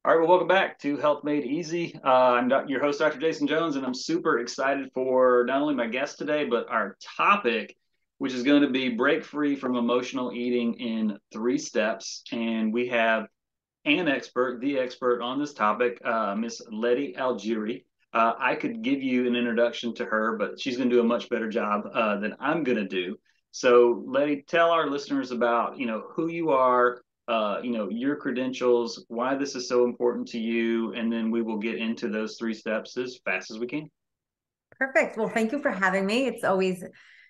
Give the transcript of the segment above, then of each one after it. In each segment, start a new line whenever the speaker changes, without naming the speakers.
All right, well, welcome back to Health Made Easy. I'm your host, Dr. Jason Jones, and I'm super excited for not only my guest today, but our topic, which is going to be break free from emotional eating in 3 steps. And we have an expert, the expert on this topic, Miss Lety Algeri. I could give you an introduction to her, but she's going to do a much better job than I'm going to do. So, Lety, tell our listeners about who you are, your credentials, why this is so important to you, and then we will get into those 3 steps as fast as we can.
Perfect. Well, thank you for having me. It's always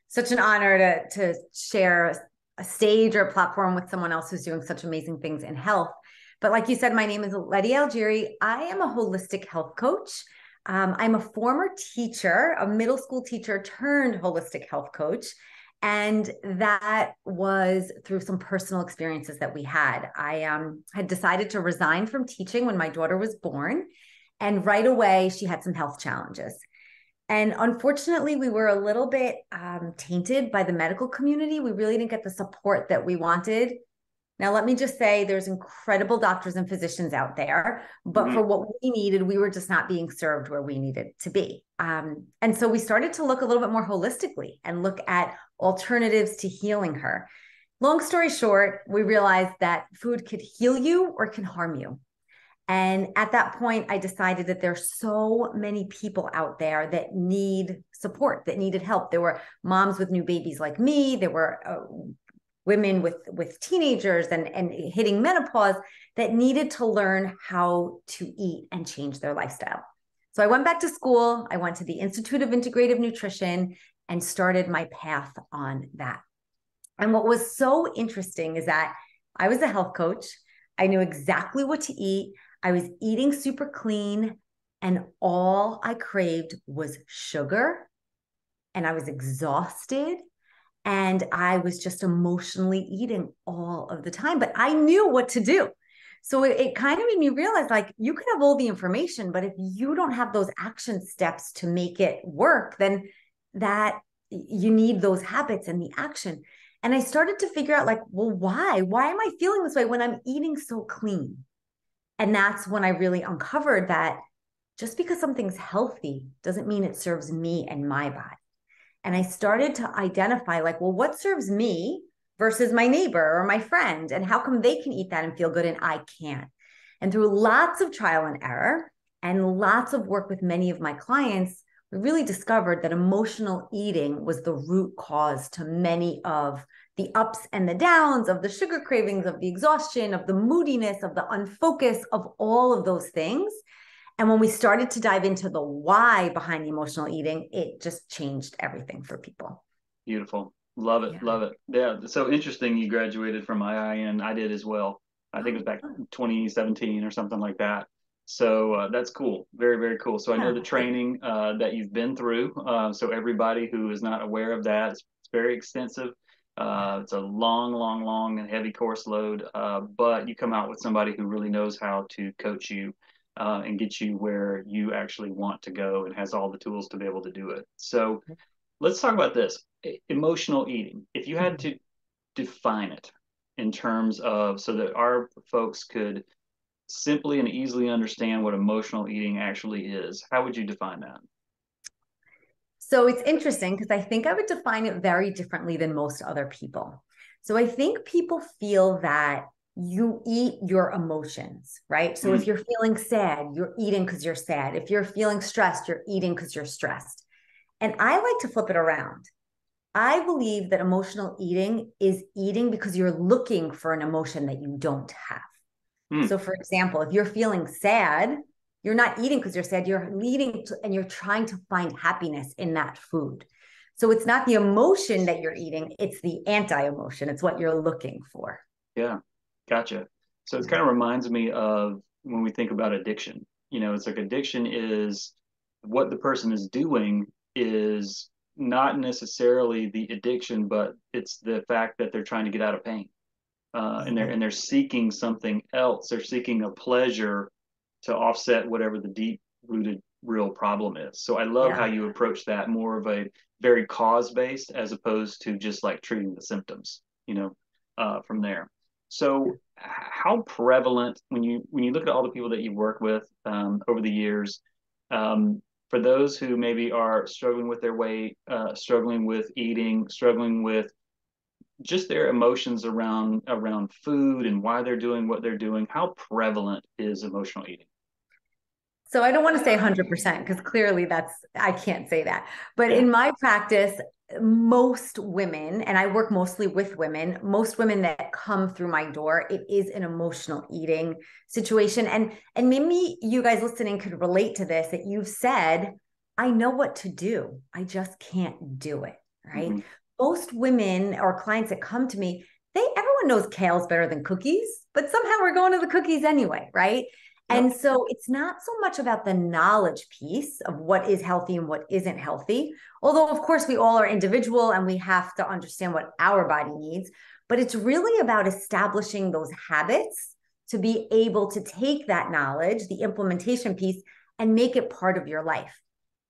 such an honor to share a stage or a platform with someone else who's doing such amazing things in health. But like you said, my name is Lety Algeri. I am a holistic health coach. I'm a former teacher, a middle school teacher turned holistic health coach. And that was through some personal experiences that we had. I had decided to resign from teaching when my daughter was born. And right away, she had some health challenges. And unfortunately, we were a little bit tainted by the medical community. We really didn't get the support that we wanted. Now, let me just say there's incredible doctors and physicians out there, but for what we needed, we were just not being served where we needed to be. And so we started to look a little bit more holistically and look at alternatives to healing her. Long story short, we realized that food could heal you or can harm you. And at that point, I decided that there's so many people out there that need support, that needed help. There were moms with new babies like me. There were women with teenagers and hitting menopause that needed to learn how to eat and change their lifestyle. So I went back to school. I went to the Institute of Integrative Nutrition and started my path on that. And what was so interesting is that I was a health coach. I knew exactly what to eat. I was eating super clean, and all I craved was sugar, and I was exhausted, and I was just emotionally eating all of the time, but I knew what to do. So it kind of made me realize, like, you can have all the information, but if you don't have those action steps to make it work, then that you need those habits and the action. And I started to figure out, like, well, why? Why am I feeling this way when I'm eating so clean? And that's when I really uncovered that just because something's healthy doesn't mean it serves me and my body. And I started to identify, like, well, what serves me versus my neighbor or my friend? And how come they can eat that and feel good and I can't? And through lots of trial and error and lots of work with many of my clients, we really discovered that emotional eating was the root cause to many of the ups and the downs, of the sugar cravings, of the exhaustion, of the moodiness, of the unfocus, of all of those things. And when we started to dive into the why behind the emotional eating, it just changed everything for people.
Beautiful. Love it.
Yeah.
Love it. Yeah. So interesting you graduated from IIN. I did as well. I think it was back in 2017 or something like that. So that's cool. Very, very cool. So I know
Yeah.
the training that you've been through. So everybody who is not aware of that, it's very extensive. It's a long, long, long and heavy course load. But you come out with somebody who really knows how to coach you and get you where you actually want to go and has all the tools to be able to do it. So let's talk about this emotional eating. If you had to define it in terms of so that our folks could simply and easily understand what emotional eating actually is, how would you define that?
So it's interesting because I think I would define it very differently than most other people. So I think people feel that you eat your emotions, right? So if you're feeling sad, you're eating because you're sad. If you're feeling stressed, you're eating because you're stressed. And I like to flip it around. I believe that emotional eating is eating because you're looking for an emotion that you don't have. So, for example, if you're feeling sad, you're not eating because you're sad, you're eating and you're trying to find happiness in that food. So, it's not the emotion that you're eating, it's the anti emotion, it's what you're looking for.
Yeah, gotcha. So it kind of reminds me of when we think about addiction. It's like addiction is what the person is doing is not necessarily the addiction, but it's the fact that they're trying to get out of pain. And they're seeking something else. They're seeking a pleasure to offset whatever the deep rooted real problem is. So I love how
Yeah.
you approach that more of a very cause based as opposed to just like treating the symptoms, from there. So how prevalent when you look at all the people that you work with over the years, for those who maybe are struggling with their weight, struggling with eating, struggling with just their emotions around food and why they're doing what they're doing, how prevalent is emotional eating?
So I don't want to say 100% because clearly I can't say that. But
Yeah.
in my practice, most women, and I work mostly with women, most women that come through my door, it is an emotional eating situation. And maybe you guys listening could relate to this, that you've said, I know what to do. I just can't do it. Right.
Hmm.
Most women or clients that come to me, everyone knows kale's better than cookies, but somehow we're going to the cookies anyway, right?
Yep.
And so it's not so much about the knowledge piece of what is healthy and what isn't healthy. Although, of course, we all are individual and we have to understand what our body needs. But it's really about establishing those habits to be able to take that knowledge, the implementation piece, and make it part of your life.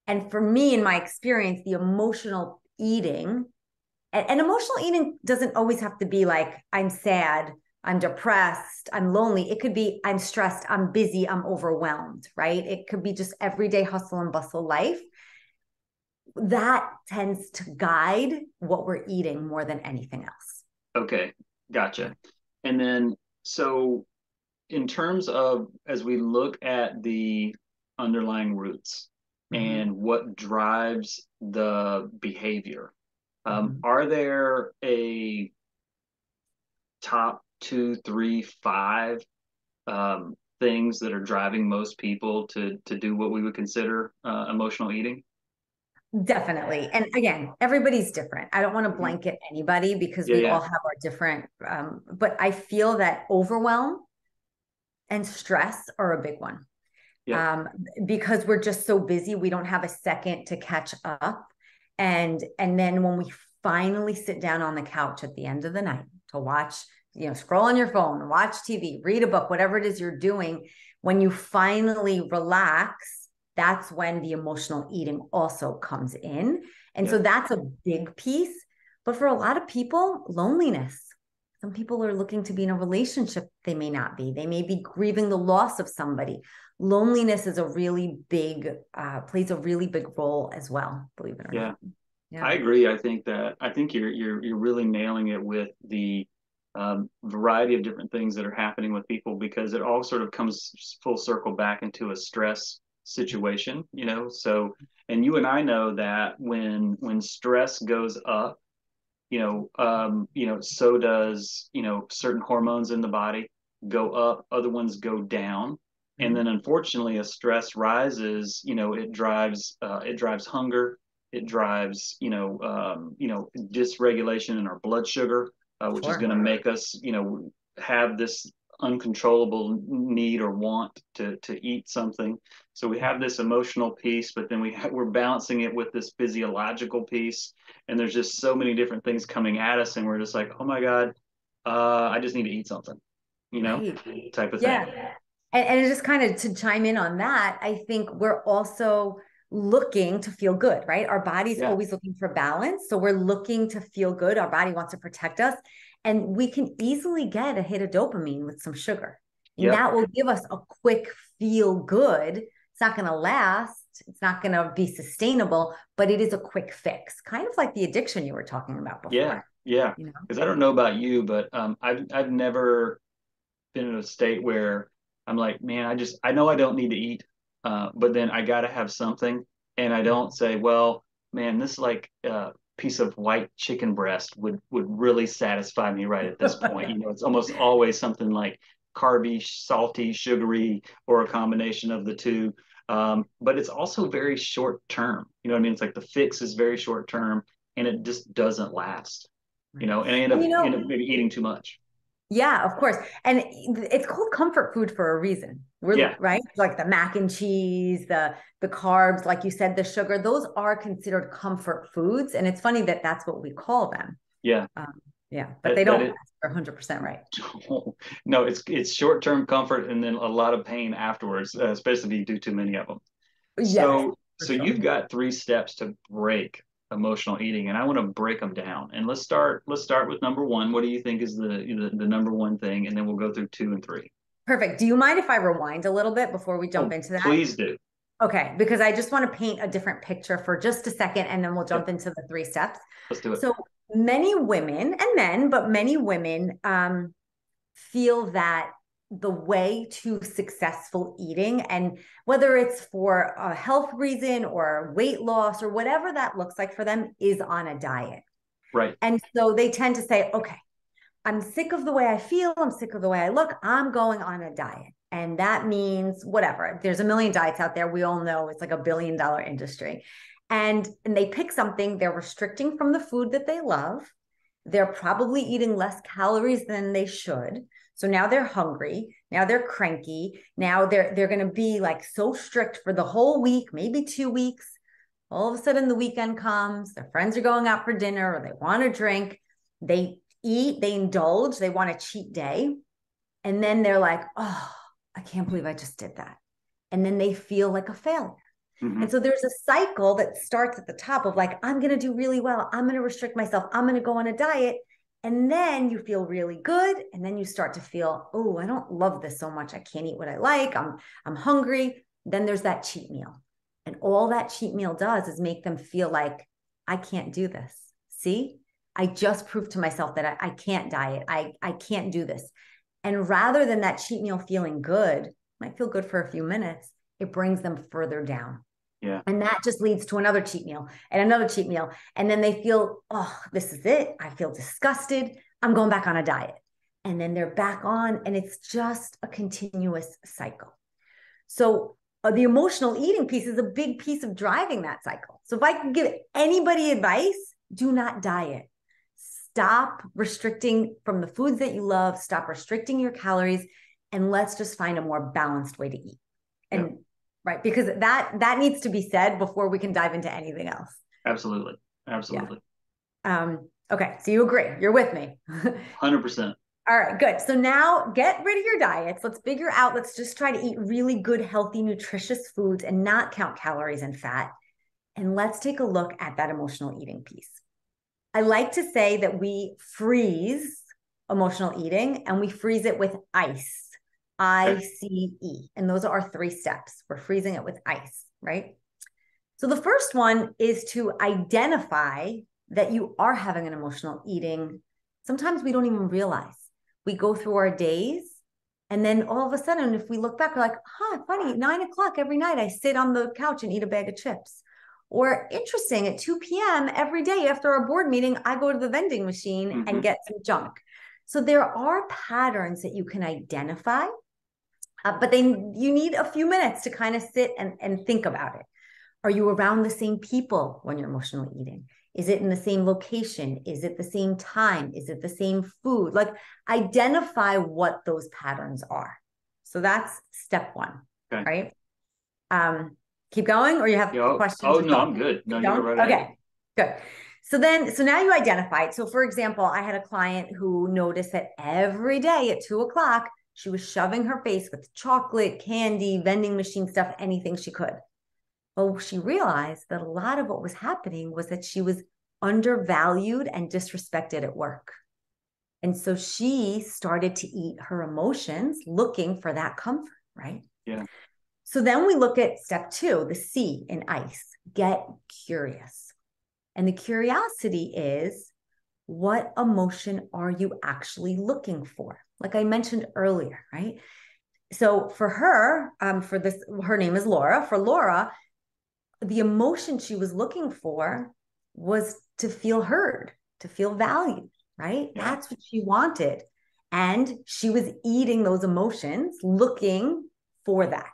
And for me, in my experience, the emotional eating, and emotional eating doesn't always have to be like, I'm sad, I'm depressed, I'm lonely. It could be, I'm stressed, I'm busy, I'm overwhelmed, right? It could be just everyday hustle and bustle life. That tends to guide what we're eating more than anything else.
Okay, gotcha. And then, so in terms of as we look at the underlying roots
Mm-hmm.
and what drives the behavior,
Mm-hmm.
are there a top two, three, five things that are driving most people to do what we would consider emotional eating?
Definitely. And again, everybody's different. I don't want to
Mhm.
blanket anybody because
Yeah,
we
yeah,
all have our different, but I feel that overwhelm and stress are a big one.
yep,
um, because we're just so busy, we don't have a second to catch up. And then when we finally sit down on the couch at the end of the night to watch, scroll on your phone, watch TV, read a book, whatever it is you're doing, when you finally relax, that's when the emotional eating also comes in. And so
yep,
that's a big piece. But for a lot of people, loneliness. Some people are looking to be in a relationship they may not be. They may be grieving the loss of somebody. Loneliness is a really big plays a really big role as well, believe it or
yeah.
not. Yeah.
I agree. I think you're really nailing it with the variety of different things that are happening with people because it all sort of comes full circle back into a stress situation, you know. So, and you and I know that when stress goes up, so does, certain hormones in the body go up, other ones go down. And
Mhm.
then unfortunately, as stress rises, it drives hunger, it drives, dysregulation in our blood sugar, which is going
Sure.
to make us, have this uncontrollable need or want to eat something. So we have this emotional piece, but then we're balancing it with this physiological piece, and there's just so many different things coming at us, and we're just like, oh my god, I just need to eat something, you know,
Right.
type of thing.
Yeah. And just kind of to chime in on that, I think we're also looking to feel good, right? Our body's
Yeah.
always looking for balance. So we're looking to feel good. Our body wants to protect us. And we can easily get a hit of dopamine with some sugar. And
Yep.
that will give us a quick feel good. It's not going to last. It's not going to be sustainable, but it is a quick fix, kind of like the addiction you were talking about
Yeah.
before,
Yeah.
you know?
Because I don't know about you, but I've never been in a state where I'm like, man, I know I don't need to eat, but then I got to have something, and I don't say, well, man, this like piece of white chicken breast would really satisfy me right at this point. You know, it's almost always something like carby, salty, sugary, or a combination of the two. But it's also very short term. You know what I mean? It's like the fix is very short term, and it just doesn't last. You
Right.
know, and I
And
end up maybe eating too much.
yeah, of course. And it's called comfort food for a reason. We're
Yeah.
right. Like the mac and cheese, the carbs, like you said, the sugar, those are considered comfort foods. And it's funny that that's what we call them.
Yeah.
Yeah, but they
That
don't
that it
last. They're 100% right.
no, it's short term comfort and then a lot of pain afterwards, especially if you do too many of them.
Yes,
So
for
so you've
sure.
got three steps to break emotional eating, and I want to break them down. And let's start with number one. What do you think is the number one thing? And then we'll go through two and three.
Perfect. Do you mind if I rewind a little bit before we jump
Oh,
into that?
please do.
Okay, because I just want to paint a different picture for just a second, and then we'll jump
Yep.
into the three steps.
Let's do it.
So many women and men, but many women feel that the way to successful eating, and whether it's for a health reason or weight loss or whatever that looks like for them, is on a diet.
Right.
And so they tend to say, okay, I'm sick of the way I feel. I'm sick of the way I look. I'm going on a diet. And that means whatever. There's a million diets out there. We all know it's like $1 billion industry. And they pick something, they're restricting from the food that they love. They're probably eating less calories than they should. So now they're hungry. Now they're cranky. Now they're going to be like so strict for the whole week, maybe 2 weeks. All of a sudden the weekend comes, their friends are going out for dinner or they want to drink. They eat, they indulge, they want a cheat day. And then they're like, oh, I can't believe I just did that. And then they feel like a failure.
Mm-hmm.
And so there's a cycle that starts at the top of like, I'm going to do really well. I'm going to restrict myself. I'm going to go on a diet. And then you feel really good. And then you start to feel, oh, I don't love this so much. I can't eat what I like. I'm hungry. Then there's that cheat meal. And all that cheat meal does is make them feel like, I can't do this. See, I just proved to myself that I can't diet. I can't do this. And rather than that cheat meal feeling good, might feel good for a few minutes, it brings them further down.
Yeah.
And that just leads to another cheat meal and another cheat meal. And then they feel, oh, this is it. I feel disgusted. I'm going back on a diet. And then they're back on, and it's just a continuous cycle. So the emotional eating piece is a big piece of driving that cycle. So if I could give anybody advice, do not diet. Stop restricting from the foods that you love. Stop restricting your calories, and let's just find a more balanced way to eat. And
Yep.
Right, because that needs to be said before we can dive into anything else.
Absolutely. Absolutely.
Yeah. Okay, so you agree. You're with me.
100%.
All right, good. So now get rid of your diets. Let's figure out, let's just try to eat really good, healthy, nutritious foods and not count calories and fat. And let's take a look at that emotional eating piece. I like to say that we freeze emotional eating, and we freeze it with ICE. ICE. And those are our 3 steps. We're freezing it with ice, right? So the first one is to identify that you are having an emotional eating. Sometimes we don't even realize. We go through our days, and then all of a sudden, if we look back, we're like, funny, 9 o'clock every night, I sit on the couch and eat a bag of chips. Or interesting, at 2 p.m. every day after our board meeting, I go to the vending machine and get some junk. So there are patterns that you can identify. But then you need a few minutes to kind of sit and think about it. Are you around the same people when you're emotionally eating? Is it in the same location? Is it the same time? Is it the same food? Like, identify what those patterns are. So that's step 1, okay. Right? Keep going, or you have questions?
Oh, no, I'm good. No, you're right.
Okay, good. So now you identified. So for example, I had a client who noticed that every day at 2 o'clock, she was shoving her face with chocolate, candy, vending machine stuff, anything she could. Well, she realized that a lot of what was happening was that she was undervalued and disrespected at work. And so she started to eat her emotions looking for that comfort, right?
Yeah.
So then we look at step 2, the C in ICE, get curious. And the curiosity is, what emotion are you actually looking for? Like I mentioned earlier, right? So for her, her name is Laura. For Laura, the emotion she was looking for was to feel heard, to feel valued, right?
Yeah.
That's what she wanted. And she was eating those emotions, looking for that.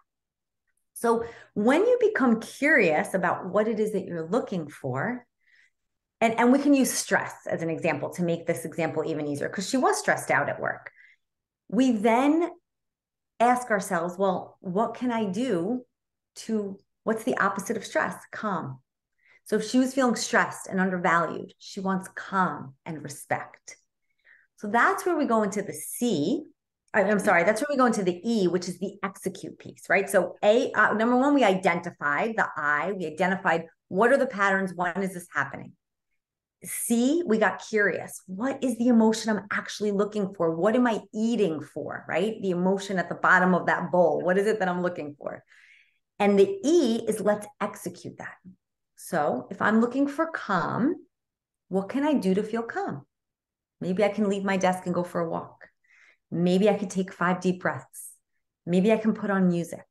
So when you become curious about what it is that you're looking for, and we can use stress as an example to make this example even easier, because she was stressed out at work. We then ask ourselves, well, what can I do what's the opposite of stress? Calm. So if she was feeling stressed and undervalued, she wants calm and respect. So that's where we go into the C. That's where we go into the E, which is the execute piece, right? So number 1, we identified the I, we identified What are the patterns? When is this happening? C, we got curious. What is the emotion I'm actually looking for? What am I eating for, right? The emotion at the bottom of that bowl. What is it that I'm looking for? And the E is let's execute that. So if I'm looking for calm, what can I do to feel calm? Maybe I can leave my desk and go for a walk. Maybe I could take 5 deep breaths. Maybe I can put on music.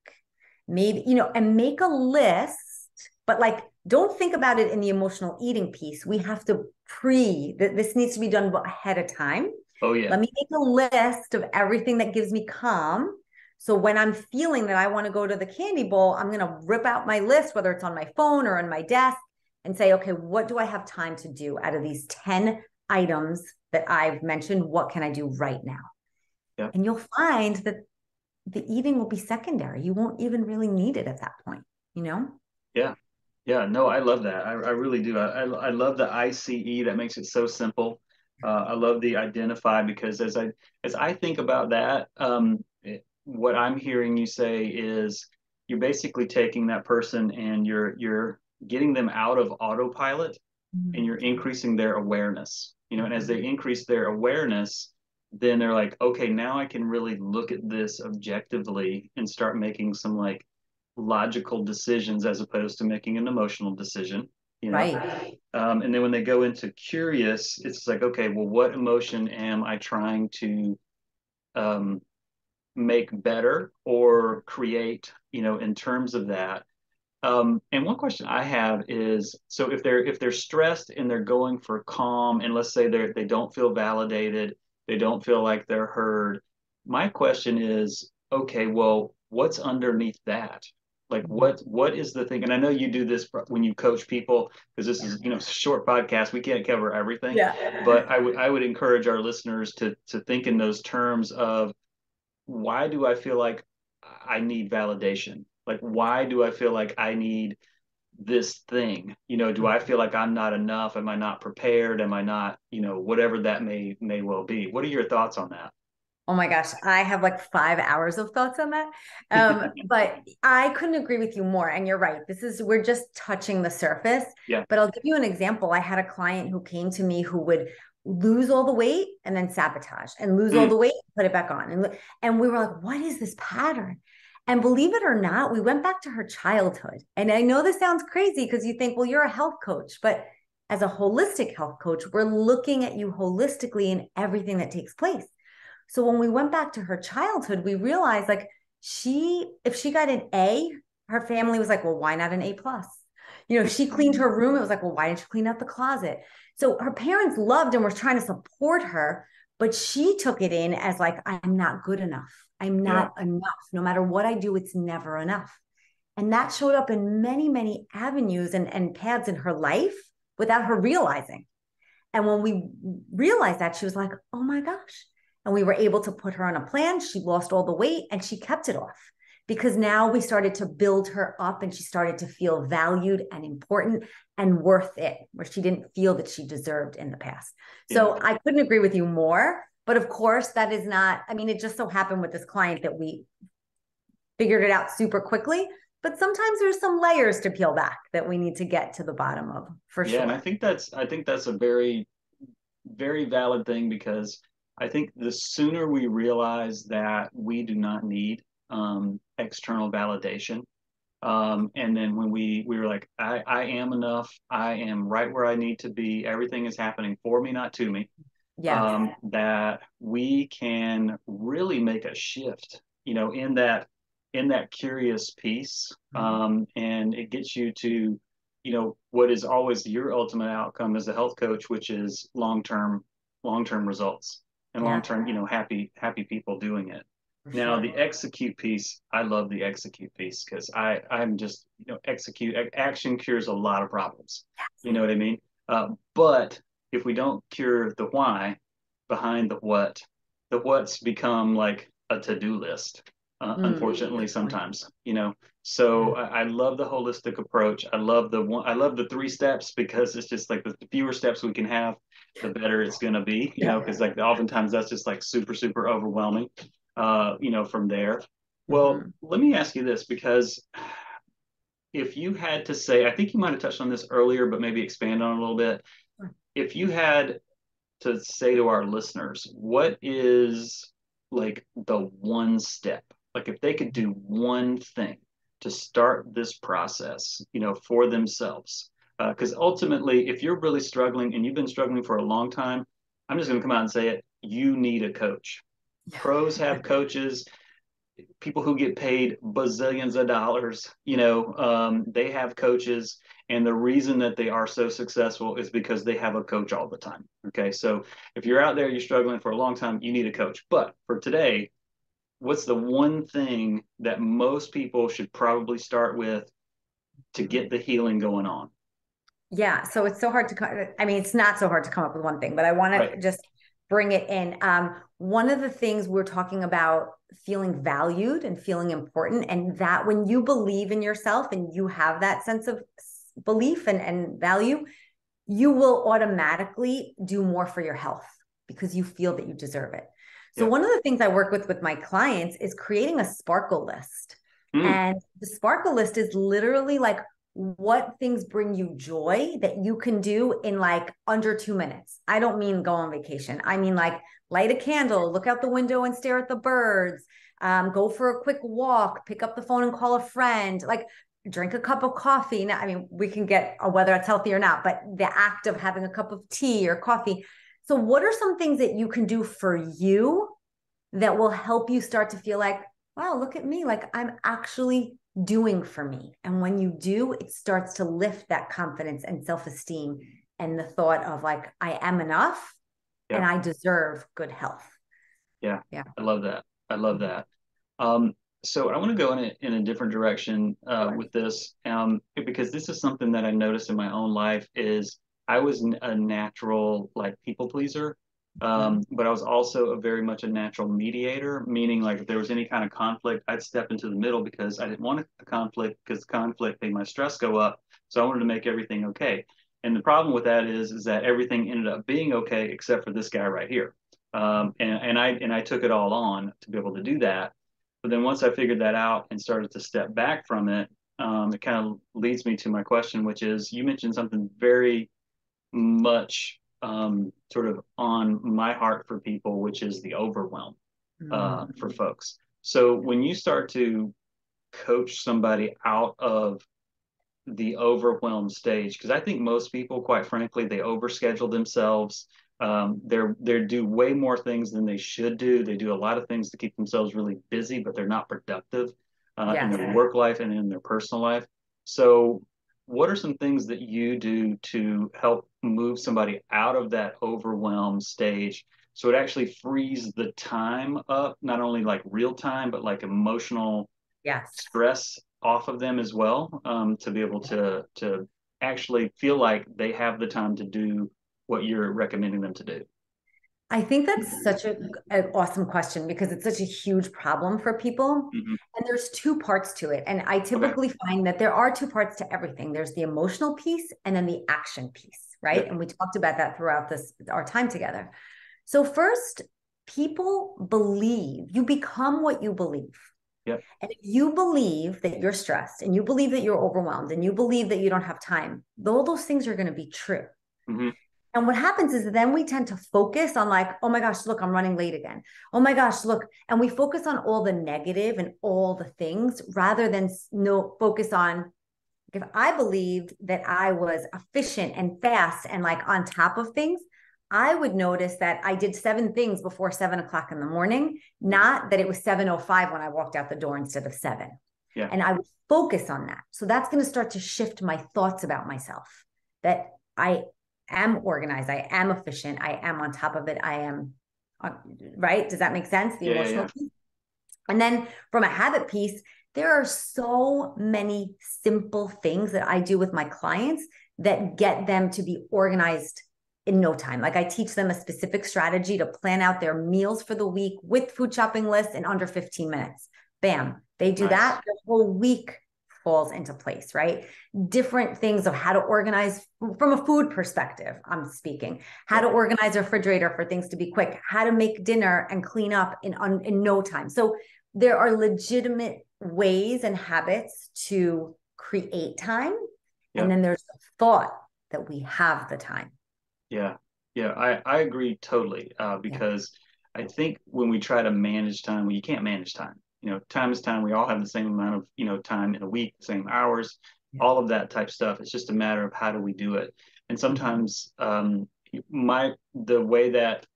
Maybe, and make a list, but like, don't think about it in the emotional eating piece. We have to this needs to be done ahead of time.
Oh yeah.
Let me make a list of everything that gives me calm. So when I'm feeling that I want to go to the candy bowl, I'm going to rip out my list, whether it's on my phone or on my desk, and say, okay, what do I have time to do out of these 10 items that I've mentioned? What can I do right now?
Yeah.
And you'll find that the eating will be secondary. You won't even really need it at that point,
Yeah. Yeah. No, I love that. I really do. I love the ICE. That makes it so simple. I love the identify, because as I think about that, what I'm hearing you say is you're basically taking that person and you're getting them out of autopilot, and you're increasing their awareness. And as they increase their awareness, then they're like, okay, now I can really look at this objectively and start making some like logical decisions as opposed to making an emotional decision.
Right.
And then when they go into curious, it's like, okay, well, what emotion am I trying to um, make better or create, in terms of that? And one question I have is, so if they're stressed and they're going for calm, and let's say they don't feel validated, they don't feel like they're heard. My question is, okay, well, what's underneath that? Like what is the thing? And I know you do this when you coach people, because this is, a short podcast. We can't cover everything,
Yeah.
but I would encourage our listeners to think in those terms of, why do I feel like I need validation? Like, why do I feel like I need this thing? Do I feel like I'm not enough? Am I not prepared? Am I not, whatever that may well be. What are your thoughts on that?
Oh my gosh, I have like 5 hours of thoughts on that. But I couldn't agree with you more. And you're right. We're just touching the surface.
Yeah.
But I'll give you an example. I had a client who came to me who would lose all the weight and then sabotage, and lose all
Mm.
the weight, put it back on. And we were like, what is this pattern? And believe it or not, we went back to her childhood. And I know this sounds crazy because you think, well, you're a health coach, but as a holistic health coach, we're looking at you holistically in everything that takes place. So when we went back to her childhood, we realized like if she got an A, her family was like, well, why not an A plus? She cleaned her room. It was like, well, why didn't you clean out the closet? So her parents loved and were trying to support her, but she took it in as like, I'm not good enough. I'm
Yeah.
not enough. No matter what I do, it's never enough. And that showed up in many, many avenues and paths in her life without her realizing. And when we realized that, she was like, oh my gosh. And we were able to put her on a plan. She lost all the weight and she kept it off, because now we started to build her up and she started to feel valued and important and worth it, where she didn't feel that she deserved in the past. So
Yeah.
I couldn't agree with you more. But of course, that is not, I mean, it just so happened with this client that we figured it out super quickly. But sometimes there's some layers to peel back that we need to get to the bottom of, for
Yeah. And
sure.
I think that's a very, very valid thing, because I think the sooner we realize that we do not need external validation, and then when we were like, I am enough, I am right where I need to be, everything is happening for me, not to me,
Yes.
that we can really make a shift, in that curious piece, and it gets you to, what is always your ultimate outcome as a health coach, which is long term results and long
Yeah,
term, happy people doing it.
for
Now
sure.
the execute piece, I love the execute piece, because I'm just, execute, action cures a lot of problems. You know what I mean? But if we don't cure the why behind the what's become like a to-do list, unfortunately,
Good point.
sometimes. So
Yeah.
I love the holistic approach. I love the 3 steps, because it's just like the fewer steps we can have, the better it's going to be,
Yeah.
because like oftentimes that's just like super, super overwhelming, from there. Well,
Mhm.
let me ask you this, because if you had to say, I think you might have touched on this earlier, but maybe expand on it a little bit. If you had to say to our listeners, what is like the one step? Like if they could do one thing to start this process, for themselves. Because ultimately, if you're really struggling and you've been struggling for a long time, I'm just going to come out and say it, you need a coach. Pros have coaches, people who get paid bazillions of dollars, they have coaches. And the reason that they are so successful is because they have a coach all the time. Okay. So if you're out there, you're struggling for a long time, you need a coach. But for today, what's the one thing that most people should probably start with to get the healing going on?
Yeah. So it's so hard to, I mean, it's not so hard to come up with one thing, but I want
Right.
to just bring it in. One of the things we're talking about feeling valued and feeling important, and that when you believe in yourself and you have that sense of belief and value, you will automatically do more for your health because you feel that you deserve it. So
Yeah.
one of the things I work with my clients is creating a sparkle list.
Mm.
And the sparkle list is literally like what things bring you joy that you can do in like under 2 minutes. I don't mean go on vacation. I mean like light a candle, look out the window and stare at the birds, go for a quick walk, pick up the phone and call a friend, like drink a cup of coffee. Now, I mean, we can get whether it's healthy or not, but the act of having a cup of tea or coffee. So what are some things that you can do for you that will help you start to feel like, wow, look at me, like I'm actually doing for me. And when you do, it starts to lift that confidence and self-esteem and the thought of like, I am enough and
Yeah.
I deserve good health.
Yeah.
Yeah.
I love that. I love that. Um, so I want to go in a different direction
Sure.
with this, because this is something that I noticed in my own life is I was a natural like people pleaser,
Mm-hmm.
but I was also a very much a natural mediator, meaning like if there was any kind of conflict, I'd step into the middle because I didn't want a conflict because conflict made my stress go up. So I wanted to make everything okay. And the problem with that is that everything ended up being okay except for this guy right here. And I took it all on to be able to do that. But then once I figured that out and started to step back from it, it kind of leads me to my question, which is you mentioned something very much sort of on my heart for people, which is the overwhelm for folks. So when you start to coach somebody out of the overwhelmed stage, because I think most people, quite frankly, they overschedule themselves. They do way more things than they should do. They do a lot of things to keep themselves really busy, but they're not productive in
Yes.
their work life and in their personal life. So, what are some things that you do to help move somebody out of that overwhelmed stage so it actually frees the time up, not only like real time, but like emotional
Yes.
stress off of them as well, to be able to actually feel like they have the time to do what you're recommending them to do.
I think that's such an awesome question because it's such a huge problem for people.
Hmm.
And there's two parts to it. And I
Okay.
typically find that there are two parts to everything. There's the emotional piece and then the action piece, right?
Yep.
And we talked about that throughout our time together. So first, people believe, you become what you believe.
Yep.
And if you believe that you're stressed and you believe that you're overwhelmed and you believe that you don't have time, all those things are going to be true.
Hmm.
And what happens is then we tend to focus on like, oh my gosh, look, I'm running late again. Oh my gosh, look. And we focus on all the negative and all the things rather than focus on if I believed that I was efficient and fast and like on top of things, I would notice that I did 7 things before 7 o'clock in the morning, not that it was 7:05 when I walked out the door instead of 7.
Yeah.
And I would focus on that. So that's going to start to shift my thoughts about myself that I am organized, I am efficient, I am on top of it, I am right. Does that make sense? The
Yeah. Yeah.
emotional
Yeah.
piece. And then from a habit piece, there are so many simple things that I do with my clients that get them to be organized in no time. Like I teach them a specific strategy to plan out their meals for the week with food shopping lists in under 15 minutes. Bam. They do
Nice.
that, the whole week falls into place, right? Different things of how to organize from a food perspective, I'm speaking, how to
Yep.
organize a refrigerator for things to be quick, how to make dinner and clean up in no time. So there are legitimate ways and habits to create time. And
Yeah.
then there's the thought that we have the time.
Yeah. Yeah. I agree totally.
Yeah.
Because I think when we try to manage time, well, you can't manage time. Time is time. We all have the same amount of, time in a week, the same hours,
Yeah.
all of that type stuff. It's just a matter of how do we do it. And
Mhm.
sometimes the way that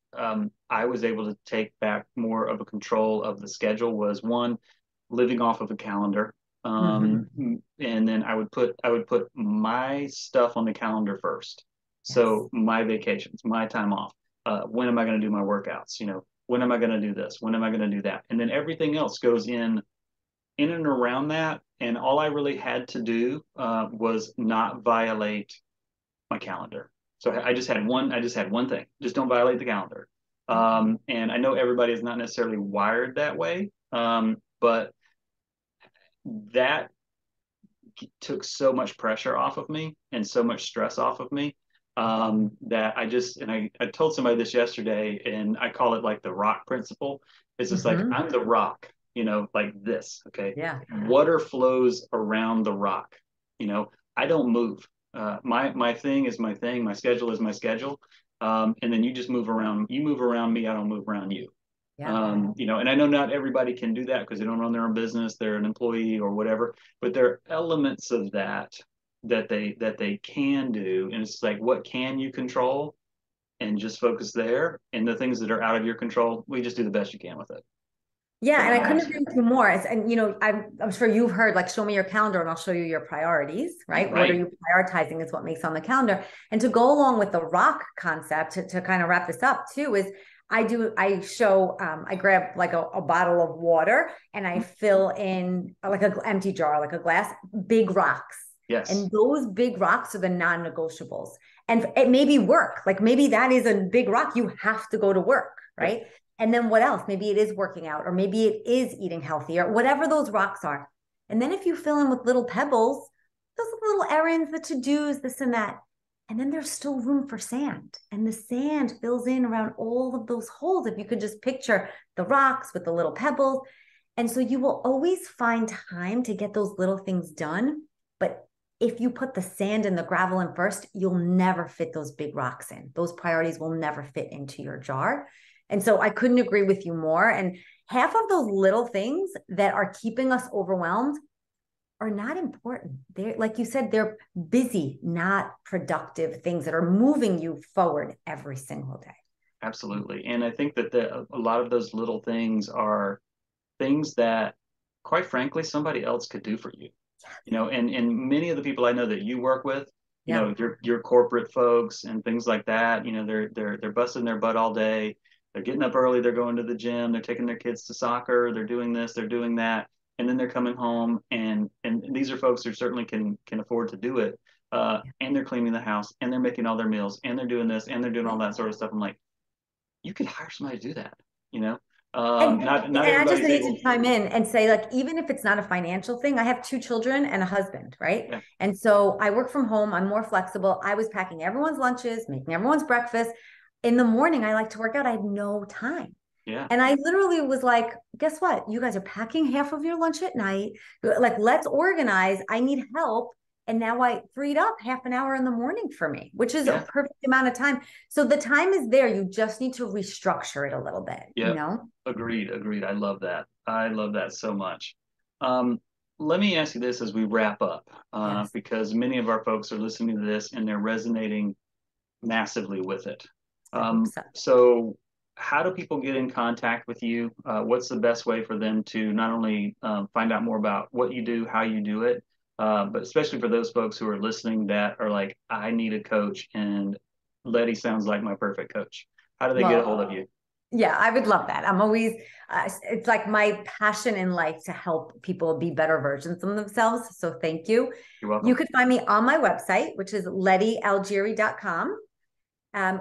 I was able to take back more of a control of the schedule was one, living off of a calendar.
Mhm.
And then I would put my stuff on the calendar first.
Yes.
So my vacations, my time off. When am I going to do my workouts? When am I going to do this? When am I going to do that? And then everything else goes in and around that. And all I really had to do was not violate my calendar. So I just had one thing. Just don't violate the calendar.
Yeah.
And I know everybody is not necessarily wired that way, but that took so much pressure off of me and so much stress off of me, that I told somebody this yesterday, and I call it like the rock principle. It's just like
Mhm.
I'm the rock, like this. Okay.
Yeah.
Water flows around the rock. I don't move. My thing is my thing. My schedule is my schedule. And then you just move around. You move around me. I don't move around you.
Yeah.
And I know not everybody can do that because they don't run their own business, they're an employee or whatever, but there are elements of that they can do. And it's like, what can you control? And just focus there. And the things that are out of your control, we just do the best you can with it.
Yeah,
So
and I couldn't agree with you more. And I'm sure you've heard like, show me your calendar and I'll show you your priorities, right? What are
right.
you prioritizing is what makes on the calendar. And to go along with the rock concept, to kind of wrap this up too, is I grab like a bottle of water and I fill in like a empty jar, like a glass, big rocks.
Yes.
And those big rocks are the non-negotiables. And it may be work, like maybe that is a big rock. You have to go to work,
Yep.
right? And then what else? Maybe it is working out, or maybe it is eating healthy, or whatever those rocks are. And then if you fill in with little pebbles, those little errands, the to-dos, this and that. And then there's still room for sand. And the sand fills in around all of those holes. If you could just picture the rocks with the little pebbles. And so you will always find time to get those little things done. But if you put the sand and the gravel in first, you'll never fit those big rocks in. Those priorities will never fit into your jar. And so I couldn't agree with you more. And half of those little things that are keeping us overwhelmed are not important. They're, like you said, they're busy, not productive things that are moving you forward every single day.
Absolutely. And I think that a lot of those little things are things that, quite frankly, somebody else could do for you. And many of the people I know that you work with,
Yeah.
your corporate folks and things like that, they're busting their butt all day. They're getting up early, they're going to the gym, they're taking their kids to soccer, they're doing this, they're doing that, and then they're coming home, and these are folks who certainly can afford to do it. And they're cleaning the house, and they're making all their meals, and they're doing this, and they're doing all that sort of stuff. I'm like, you could hire somebody to do that, you know.
And
Not
and I just
everybody's
need
able.
to chime in and say, like, even if it's not a financial thing, I have two children and a husband, right?
Yeah,
And so I work from home. I'm more flexible. I was packing everyone's lunches, making everyone's breakfast. In the morning, I like to work out. I had no time.
yeah,
And I literally was like, guess what? You guys are packing half of your lunch at night. Like, let's organize. I need help. And now I freed up half an hour in the morning for me, which is a
yeah.
perfect amount of time. So the time is there. You just need to restructure it a little bit, you
Yep.
know?
Agreed. Agreed. I love that. I love that so much. Um, Let me ask you this as we wrap up,
Yes.
because many of our folks are listening to this and they're resonating massively with it.
I hope so.
So, how do people get in contact with you? What's the best way for them to not only find out more about what you do, how you do it, but especially for those folks who are listening that are like, I need a coach, and Letty sounds like my perfect coach. How do they get a hold of
Well,
you?
yeah, I would love that. I'm always, it's like my passion in life to help people be better versions of themselves. So thank you.
You're
You
welcome.
could find me on my website, which is letyalgeri.com.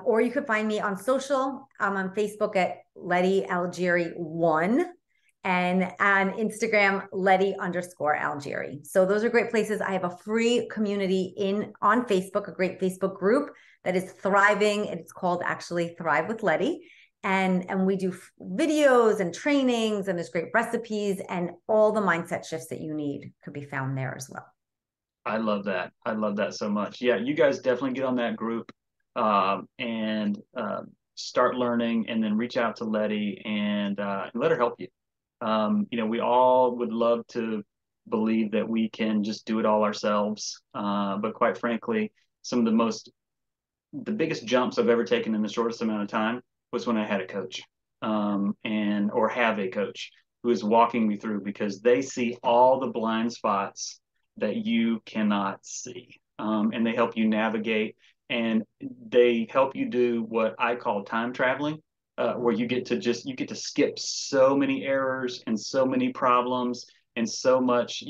Or you could find me on social. I'm on Facebook at Lety Algeri 1 and on Instagram, Lety_Algeri. So those are great places. I have a free community on Facebook, a great Facebook group that is thriving. It's called actually Thrive with Lety. And we do videos and trainings, and there's great recipes, and all the mindset shifts that you need could be found there as well.
I love that. I love that so much. Yeah, you guys definitely get on that group and start learning, and then reach out to Lety and let her help you. We all would love to believe that we can just do it all ourselves, but quite frankly, some of the biggest jumps I've ever taken in the shortest amount of time was when I had a coach, and or have a coach who is walking me through, because they see all the blind spots that you cannot see, and they help you navigate, and they help you do what I call time traveling, where you get to skip so many errors and so many problems and so much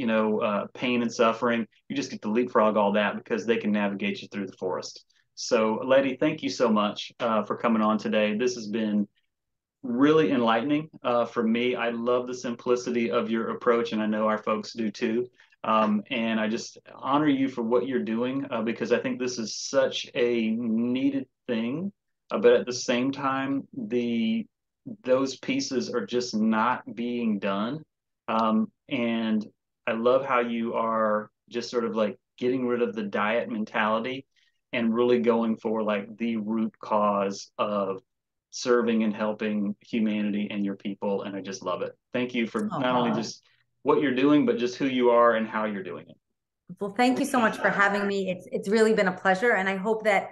pain and suffering. You just get to leapfrog all that because they can navigate you through the forest. So, Lety, thank you so much for coming on today. This has been really enlightening for me. I love the simplicity of your approach, and I know our folks do too. And I just honor you for what you're doing, because I think this is such a needed thing. But at the same time, those pieces are just not being done. And I love how you are just sort of like getting rid of the diet mentality and really going for like the root cause of serving and helping humanity and your people. And I just love it. Thank you for not only just what you're doing, but just who you are and how you're doing it.
Well, thank you so much for having me. It's really been a pleasure, and I hope that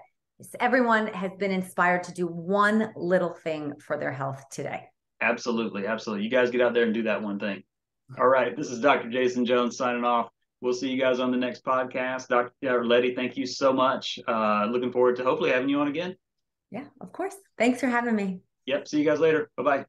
everyone has been inspired to do one little thing for their health today.
Absolutely, absolutely. You guys get out there and do that one thing. All right, this is Dr. Jason Jones signing off. We'll see you guys on the next podcast. Dr. Lety, thank you so much. Looking forward to hopefully having you on again.
Yeah, of course. Thanks for having me.
Yep. See you guys later. Bye bye.